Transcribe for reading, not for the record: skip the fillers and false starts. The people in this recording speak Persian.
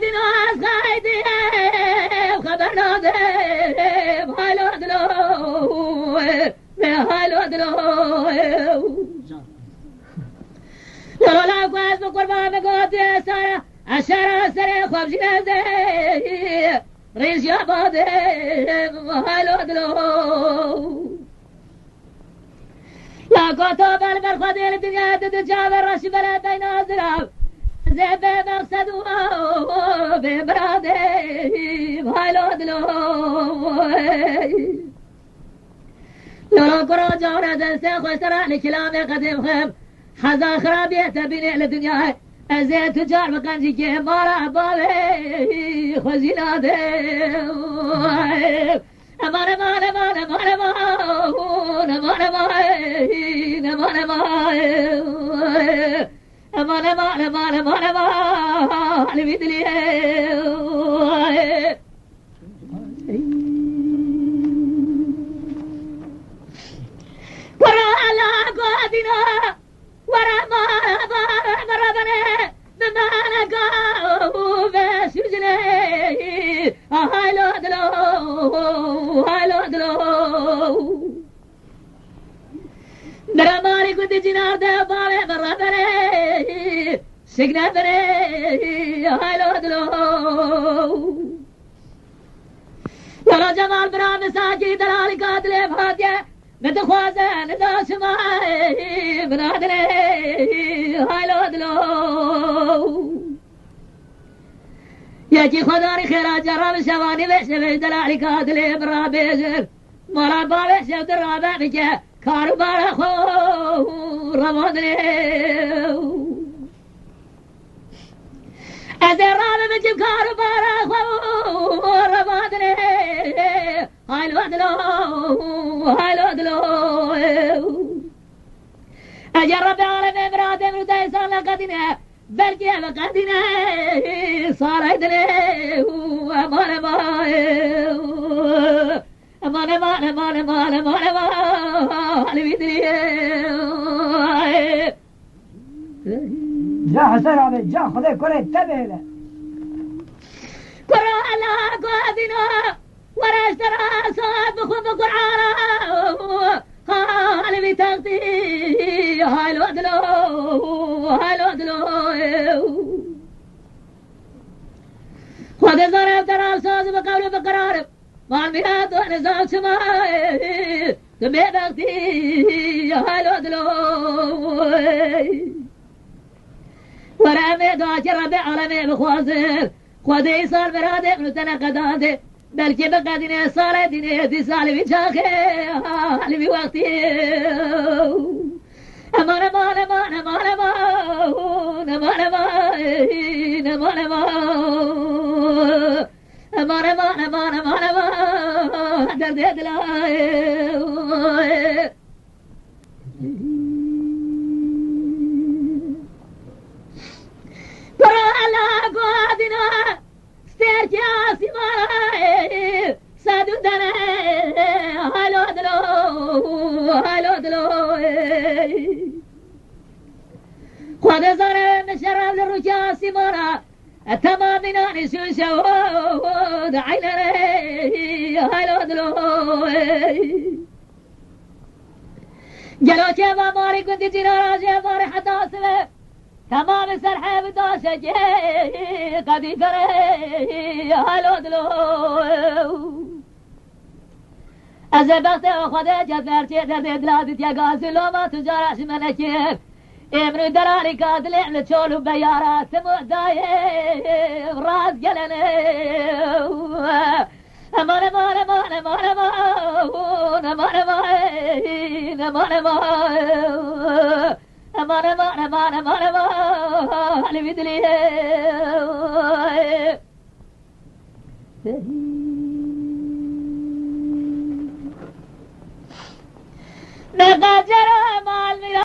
قادنا از قایدی خبر نادم حالو دلو حالو دلو لولا قاز بقربان قوت سارة عشرة سنة خواب جنازة ريش يا بادم حالو دلو لا قوتو بالبرخوة دي الدنيا تتجاب الرش بلا بين أزراب زيب مقصد ببرادي حالو دلو لولا قرى جورة دنسي خوشتراني كلامي قديم خيم حزا خرابية بني لدنيا ازيت تجار مقنجي كي مارا بابي خوزينا دي امان امان امان امان امان امان امان امان امان امان امان امان امان بيدلي ورا لا قادنا ورا ما مرضنا بما نقاو بسجني هالو دلو هالو دلو درماري كنت جنار ده بابي مرضنا سجنا بني هالو دلو يا جمال برا مساجي دلالي قاتل فاتيه متخوازن دا سماي بنادلي هالو دلو يجي خداري خيرا جرام شواني بيش بيش دلالي قاتل برا بيجر مرا بابي شو درابا بيجي كارو بارا خو رمضني أزرام بيجي كارو بارا خو رمضني هالو دلو هالو دلو أجرب العالم براد مرتاي صار لقدنا بلكي لقدنا صار عدنا أمان أمان أمان أمان أمان أمان أمان أمان بيدري جا حسن عبد جا خذي كره تبهله كره الله قادنا وراش ترى صاد بخوف قرعانا هالي بتغطي هالو دلو هالو دلو خذ الزرع ترى صاد بقول بقرار ما الميلاد ونزال سماي تبي بغطي هالو دلو ورامي دواجر ربي عالمي بخوازر خذي صار برادي من تنقدادي بلكي بقدني صار ديني دي سالي بشاخي اللي بوقتي امان امان امان امان امان امان امان امان امان امان امان امان درد دلاي برا الله قادنا ستيرك يا سماي سادو دنا هالو دلو هالو دلو خذ زر مشرب للرجال سمارا تمامنا نشو شهود عيننا هالو دلو جلو شبا ماري كنت جنارا شبا حتى سبب تمام سرحب داشجي قدي فري هالو دلو از بخت خدا جفر چه درد دلادت یا غازلو ما تجارش منکر امرو دراری قادل امل چولو بیارات مدای راز گلنه امان امان امان امان امان امان امان امان امان امان امان امان بيدلي نقاجر مال